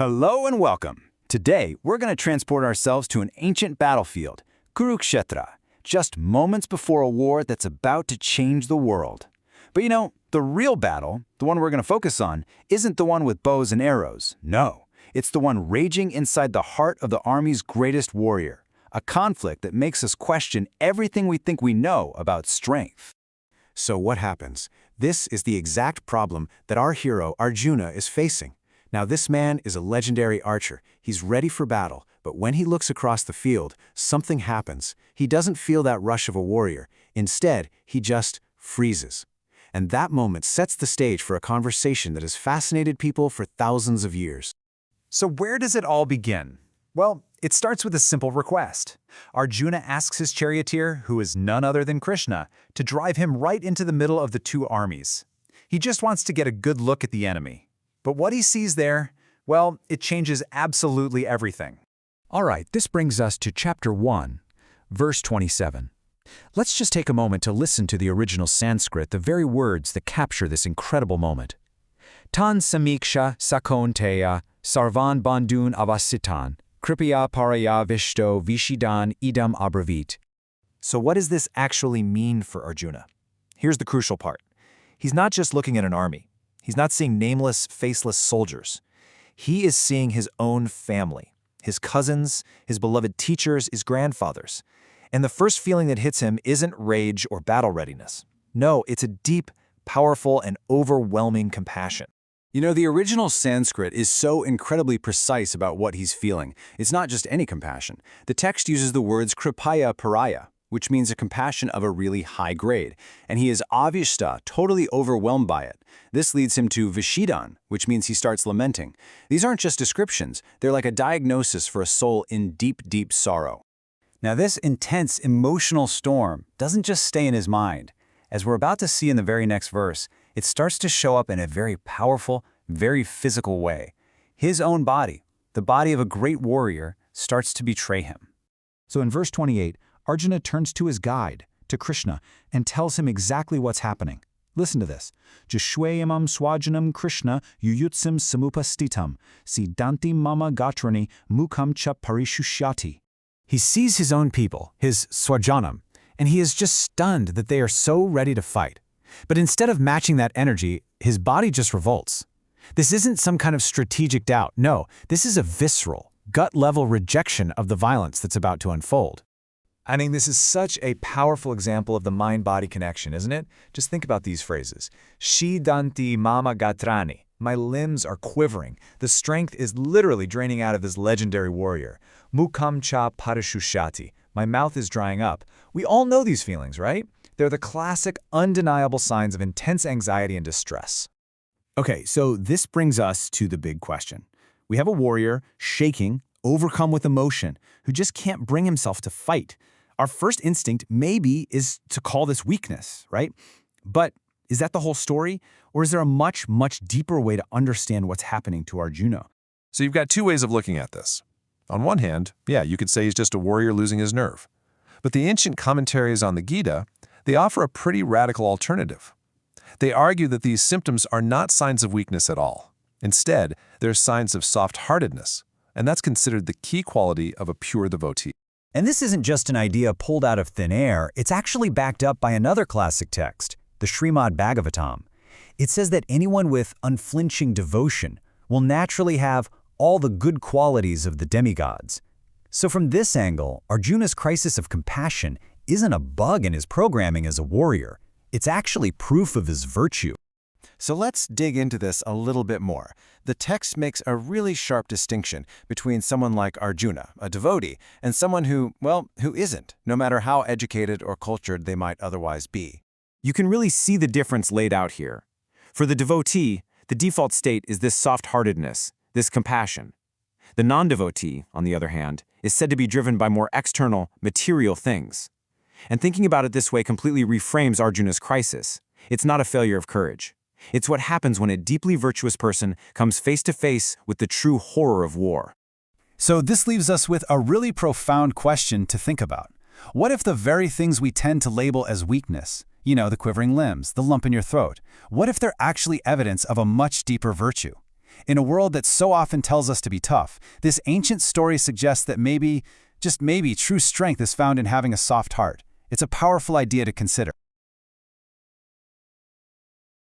Hello and welcome. Today, we're going to transport ourselves to an ancient battlefield, Kurukshetra, just moments before a war that's about to change the world. But the real battle, the one we're going to focus on, isn't the one with bows and arrows. No, it's the one raging inside the heart of the army's greatest warrior, a conflict that makes us question everything we think we know about strength. So what happens? This is the exact problem that our hero Arjuna is facing. Now this man is a legendary archer. He's ready for battle, but when he looks across the field, something happens. He doesn't feel that rush of a warrior. Instead, he just freezes. And that moment sets the stage for a conversation that has fascinated people for thousands of years. So where does it all begin? Well, it starts with a simple request. Arjuna asks his charioteer, who is none other than Krishna, to drive him right into the middle of the two armies. He just wants to get a good look at the enemy. But what he sees there, well, it changes absolutely everything. All right, this brings us to chapter 1, verse 27. Let's just take a moment to listen to the original Sanskrit, the very words that capture this incredible moment. Tan samiksha sakonteya sarvan bandun avasitan kripaya paraya vishto vishidan idam abravit. So what does this actually mean for Arjuna? Here's the crucial part. He's not just looking at an army. He's not seeing nameless, faceless soldiers. He is seeing his own family, his cousins, his beloved teachers, his grandfathers. And the first feeling that hits him isn't rage or battle readiness. No, it's a deep, powerful, and overwhelming compassion. The original Sanskrit is so incredibly precise about what he's feeling. It's not just any compassion. The text uses the words kripaya paraya, which means a compassion of a really high grade, and he is avishta, totally overwhelmed by it. This leads him to vishidan, which means he starts lamenting. These aren't just descriptions, they're like a diagnosis for a soul in deep, deep sorrow. Now this intense emotional storm doesn't just stay in his mind. As we're about to see in the very next verse, it starts to show up in a very powerful, very physical way. His own body, the body of a great warrior, starts to betray him. So in verse 28, Arjuna turns to his guide, to Krishna, and tells him exactly what's happening. Listen to this. Jashwayamam swajanam Krishna yuyutsim samupastitam siddhanti mama gatrani mukham cha parishushati. He sees his own people, his swajanam, and he is just stunned that they are so ready to fight. But instead of matching that energy, his body just revolts. This isn't some kind of strategic doubt. No, this is a visceral, gut-level rejection of the violence that's about to unfold. I mean, this is such a powerful example of the mind-body connection, isn't it? Just think about these phrases. Shidanti mama gatrani. My limbs are quivering. The strength is literally draining out of this legendary warrior. Mukham cha parishushati. My mouth is drying up. We all know these feelings, right? They're the classic, undeniable signs of intense anxiety and distress. Okay, so this brings us to the big question. We have a warrior, shaking, overcome with emotion, who just can't bring himself to fight. Our first instinct maybe is to call this weakness, right? But is that the whole story? Or is there a much, much deeper way to understand what's happening to Arjuna? So you've got two ways of looking at this. On one hand, you could say he's just a warrior losing his nerve. But the ancient commentaries on the Gita, they offer a pretty radical alternative. They argue that these symptoms are not signs of weakness at all. Instead, they're signs of soft-heartedness, and that's considered the key quality of a pure devotee. And this isn't just an idea pulled out of thin air, it's actually backed up by another classic text, the Srimad Bhagavatam. It says that anyone with unflinching devotion will naturally have all the good qualities of the demigods. So from this angle, Arjuna's crisis of compassion isn't a bug in his programming as a warrior. It's actually proof of his virtue. So let's dig into this a little bit more. The text makes a really sharp distinction between someone like Arjuna, a devotee, and someone who isn't, no matter how educated or cultured they might otherwise be. You can really see the difference laid out here. For the devotee, the default state is this soft-heartedness, this compassion. The non-devotee, on the other hand, is said to be driven by more external, material things. And thinking about it this way completely reframes Arjuna's crisis. It's not a failure of courage. It's what happens when a deeply virtuous person comes face to face with the true horror of war. So this leaves us with a really profound question to think about. What if the very things we tend to label as weakness, the quivering limbs, the lump in your throat, what if they're actually evidence of a much deeper virtue? In a world that so often tells us to be tough, this ancient story suggests that maybe, just maybe, true strength is found in having a soft heart. It's a powerful idea to consider.